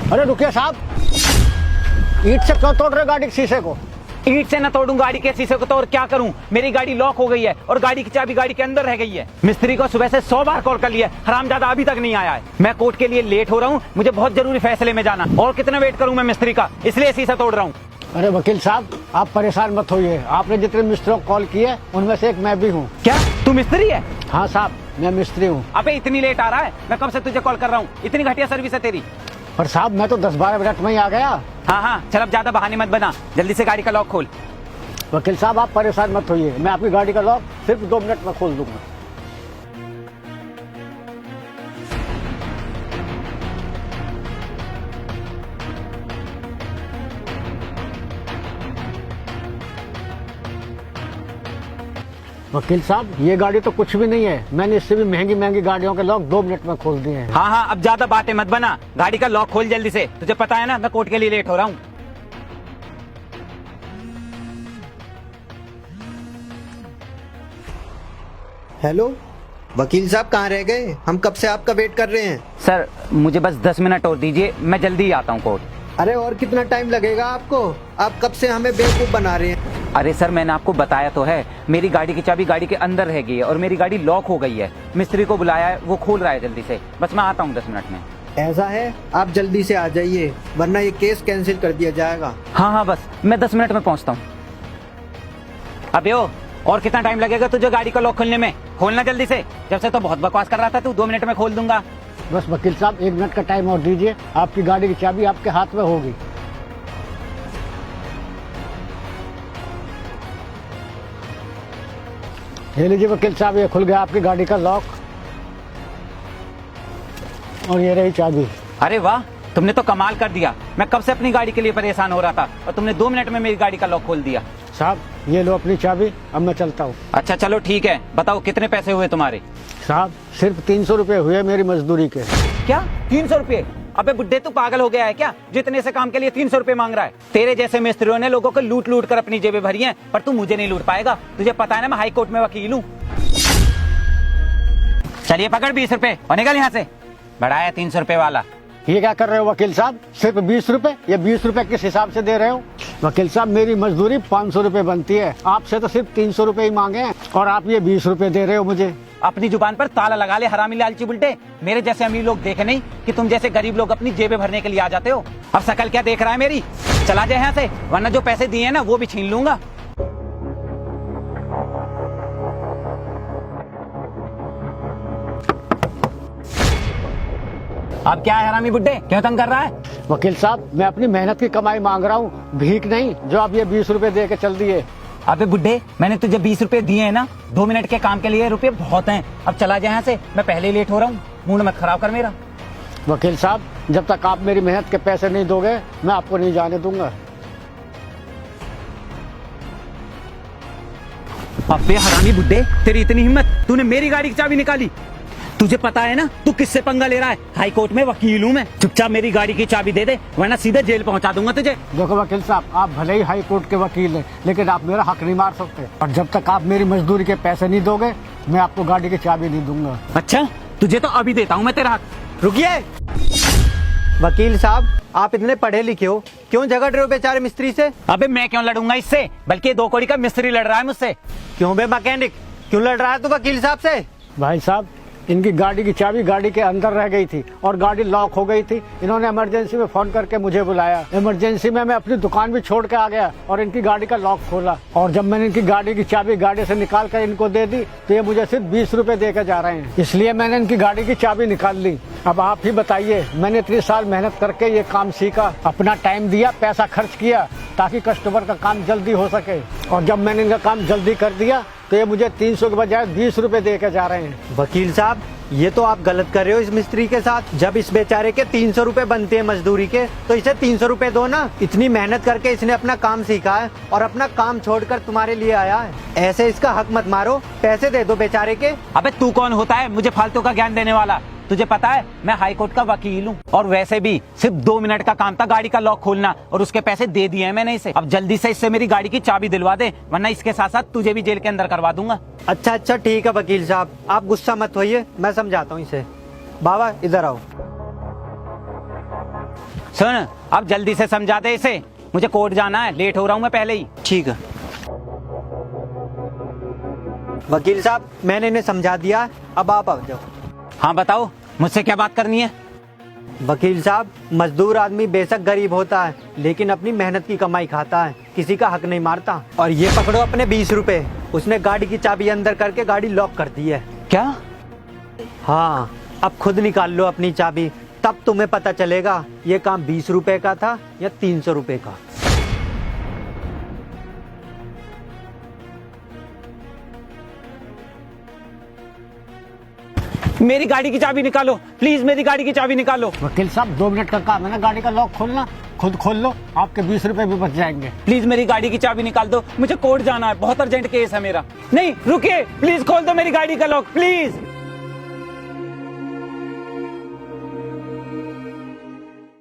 अरे रुकिए साहब, ईंट से क्यों तोड़ रहे गाड़ी के शीशे को? ईंट से न तोड़ूं गाड़ी के शीशे को तो और क्या करूं? मेरी गाड़ी लॉक हो गई है और गाड़ी की चाबी गाड़ी के अंदर रह गई है। मिस्त्री को सुबह से 100 बार कॉल कर लिया, हरामजादा अभी तक नहीं आया है। मैं कोर्ट के लिए लेट हो रहा हूं, मुझे बहुत जरूरी फैसले में जाना। और कितना वेट करूं मैं मिस्त्री का, इसलिए शीशा तोड़ रहा हूं। अरे वकील साहब, आप परेशान मत होइए। आपने जितने मिस्त्रियों को कॉल किए उनमें से एक मैं भी हूँ। क्या तू मिस्त्री है? हाँ साहब, मैं मिस्त्री हूँ। अबे इतनी लेट आ रहा है, मैं कब से तुझे कॉल कर रहा हूँ। इतनी घटिया सर्विस है तेरी। पर साहब मैं तो 10-12 मिनट में ही आ गया। हाँ, चल अब ज्यादा बहाने मत बना, जल्दी से गाड़ी का लॉक खोल। वकील साहब आप परेशान मत होइए, मैं आपकी गाड़ी का लॉक सिर्फ 2 मिनट में खोल दूंगा। वकील साहब ये गाड़ी तो कुछ भी नहीं है, मैंने इससे भी महंगी महंगी गाड़ियों के लॉक 2 मिनट में खोल दिए हैं। हाँ, अब ज्यादा बातें मत बना, गाड़ी का लॉक खोल जल्दी से। तुझे पता है ना मैं कोर्ट के लिए लेट हो रहा हूँ। हेलो वकील साहब, कहाँ रह गए? हम कब से आपका वेट कर रहे हैं। सर मुझे बस 10 मिनट और दीजिए, मैं जल्दी ही आता हूँ कोर्ट। अरे और कितना टाइम लगेगा आपको? आप कब से हमें बेवकूफ बना रहे हैं। अरे सर मैंने आपको बताया तो है, मेरी गाड़ी की चाबी गाड़ी के अंदर रह गई है और मेरी गाड़ी लॉक हो गई है। मिस्त्री को बुलाया है, वो खोल रहा है जल्दी से। बस मैं आता हूँ 10 मिनट में। ऐसा है, आप जल्दी से आ जाइए वरना ये केस कैंसिल कर दिया जाएगा। हाँ बस मैं 10 मिनट में पहुँचता हूँ। अबे और कितना टाइम लगेगा तुझे गाड़ी का लॉक खोलने में? खोलना जल्दी से। जब से तो बहुत बकवास कर रहा था तू, 2 मिनट में खोल दूंगा। बस वकील साहब 1 मिनट का टाइम और दीजिए, आपकी गाड़ी की चाबी आपके हाथ में होगी। ये लीजिए वकील साहब, ये खुल गया आपकी गाड़ी का लॉक और ये रही चाबी। अरे वाह, तुमने तो कमाल कर दिया। मैं कब से अपनी गाड़ी के लिए परेशान हो रहा था और तुमने 2 मिनट में मेरी गाड़ी का लॉक खोल दिया। साहब ये लो अपनी चाबी, अब मैं चलता हूँ। अच्छा चलो ठीक है, बताओ कितने पैसे हुए तुम्हारे? साहब सिर्फ 300 रुपए हुए मेरी मजदूरी के। क्या 300 रुपए? अबे बुड्ढे तू पागल हो गया है क्या, जितने से काम के लिए 300 रुपए मांग रहा है? तेरे जैसे मिस्त्रियों ने लोगों को लूट लूट कर अपनी जेबें भरी हैं, पर तू मुझे नहीं लूट पाएगा। तुझे पता है ना मैं हाई कोर्ट में वकील हूँ। चलिए पकड़ 20 रुपए और निकल यहाँ से। बढ़ाया 300 रुपए वाला। ये क्या कर रहे हो वकील साहब? सिर्फ 20 रुपए? ये 20 रुपए किस हिसाब से दे रहे हो? वकील साहब मेरी मजदूरी 500 रुपए बनती है, आपसे तो सिर्फ 300 रुपए ही मांगे हैं और आप ये 20 रुपए दे रहे हो मुझे। अपनी जुबान पर ताला लगा ले हरामी लालची बुल्टे। मेरे जैसे अमीर लोग देखे नहीं कि तुम जैसे गरीब लोग अपनी जेबें भरने के लिए आ जाते हो। अब शकल क्या देख रहा है मेरी? चला जाए यहाँ से, वरना जो पैसे दिए हैं ना वो भी छीन लूंगा। अब क्या है हरामी बुड्ढे, क्यों तंग कर रहा है? वकील साहब मैं अपनी मेहनत की कमाई मांग रहा हूँ, भीख नहीं जो आप ये 20 रुपए दे के चल दिए। अबे बुड्ढे, मैंने तुझे 20 रुपए दिए हैं ना, 2 मिनट के काम के लिए रुपए बहुत हैं। अब चला जाए यहाँ से, मैं पहले लेट हो रहा हूँ। मूड मत खराब कर मेरा। वकील साहब जब तक आप मेरी मेहनत के पैसे नहीं दोगे मैं आपको नहीं जाने दूंगा। अबे हरामी बुड्ढे, तेरी इतनी हिम्मत, तूने मेरी गाड़ी की चाबी निकाली। तुझे पता है ना तू किससे पंगा ले रहा है? हाई कोर्ट में वकील हूँ मैं। चुपचाप मेरी गाड़ी की चाबी दे दे, वरना सीधे जेल पहुंचा दूंगा तुझे। देखो वकील साहब, आप भले ही हाई कोर्ट के वकील हैं, लेकिन आप मेरा हक नहीं मार सकते और जब तक आप मेरी मजदूरी के पैसे नहीं दोगे मैं आपको गाड़ी की चाबी नहीं दूंगा। अच्छा तुझे तो अभी देता हूँ मैं तेरा हक। रुकिए वकील साहब, आप इतने पढ़े लिखे हो, क्यों झगड़ रहे हो बेचारे मिस्त्री से? अबे मैं क्यों लड़ूंगा इससे, बल्कि 2 कौड़ी का मिस्त्री लड़ रहा है मुझसे। क्यों बे मैकेनिक, क्यों लड़ रहा है तू वकील साहब से? भाई साहब इनकी गाड़ी की चाबी गाड़ी के अंदर रह गई थी और गाड़ी लॉक हो गई थी। इन्होंने इमरजेंसी में फोन करके मुझे बुलाया। इमरजेंसी में मैं अपनी दुकान भी छोड़ के आ गया और इनकी गाड़ी का लॉक खोला और जब मैंने इनकी गाड़ी की चाबी गाड़ी से निकाल कर इनको दे दी तो ये मुझे सिर्फ 20 रुपए दे के जा रहे हैं, इसलिए मैंने इनकी गाड़ी की चाबी निकाल ली। अब आप ही बताइए, मैंने इतनी साल मेहनत करके ये काम सीखा, अपना टाइम दिया, पैसा खर्च किया ताकि कस्टमर का काम जल्दी हो सके और जब मैंने इनका काम जल्दी कर दिया तो ये मुझे 300 के बजाय 20 रुपए दे के जा रहे हैं। वकील साहब ये तो आप गलत कर रहे हो इस मिस्त्री के साथ। जब इस बेचारे के 300 रुपए बनते हैं मजदूरी के, तो इसे 300 रुपए दो ना। इतनी मेहनत करके इसने अपना काम सीखा है और अपना काम छोड़कर तुम्हारे लिए आया है, ऐसे इसका हक मत मारो, पैसे दे दो बेचारे के। अबे तू कौन होता है मुझे फालतू का ज्ञान देने वाला? तुझे पता है मैं हाई कोर्ट का वकील हूँ और वैसे भी सिर्फ 2 मिनट का काम था गाड़ी का लॉक खोलना और उसके पैसे दे दिए हैं मैंने इसे। अब जल्दी से इससे मेरी गाड़ी की चाबी दिलवा दे, वरना इसके साथ साथ तुझे भी जेल के अंदर करवा दूंगा। अच्छा ठीक है वकील साहब, आप गुस्सा मत होइए, मैं समझाता हूँ इसे। बाबा इधर आओ। सुन, अब जल्दी से समझा दे इसे, मुझे कोर्ट जाना है, लेट हो रहा हूँ मैं पहले ही। ठीक है वकील साहब, मैंने इन्हें समझा दिया, अब आप आ जाओ। हाँ बताओ, मुझसे क्या बात करनी है? वकील साहब, मजदूर आदमी बेशक गरीब होता है लेकिन अपनी मेहनत की कमाई खाता है, किसी का हक नहीं मारता। और ये पकड़ो अपने 20 रुपए। उसने गाड़ी की चाबी अंदर करके गाड़ी लॉक कर दी है। क्या? हाँ, अब खुद निकाल लो अपनी चाबी, तब तुम्हें पता चलेगा ये काम 20 रुपए का था या 300 रुपए का। मेरी गाड़ी की चाबी निकालो प्लीज, मेरी गाड़ी की चाबी निकालो। वकील साहब 2 मिनट का काम है ना गाड़ी का लॉक खोलना, खुद खोल लो, आपके 20 रुपए भी बच जाएंगे। प्लीज मेरी गाड़ी की चाबी निकाल दो, मुझे कोर्ट जाना है, बहुत अर्जेंट केस है मेरा। नहीं रुकिए, प्लीज खोल दो मेरी गाड़ी का लॉक प्लीज।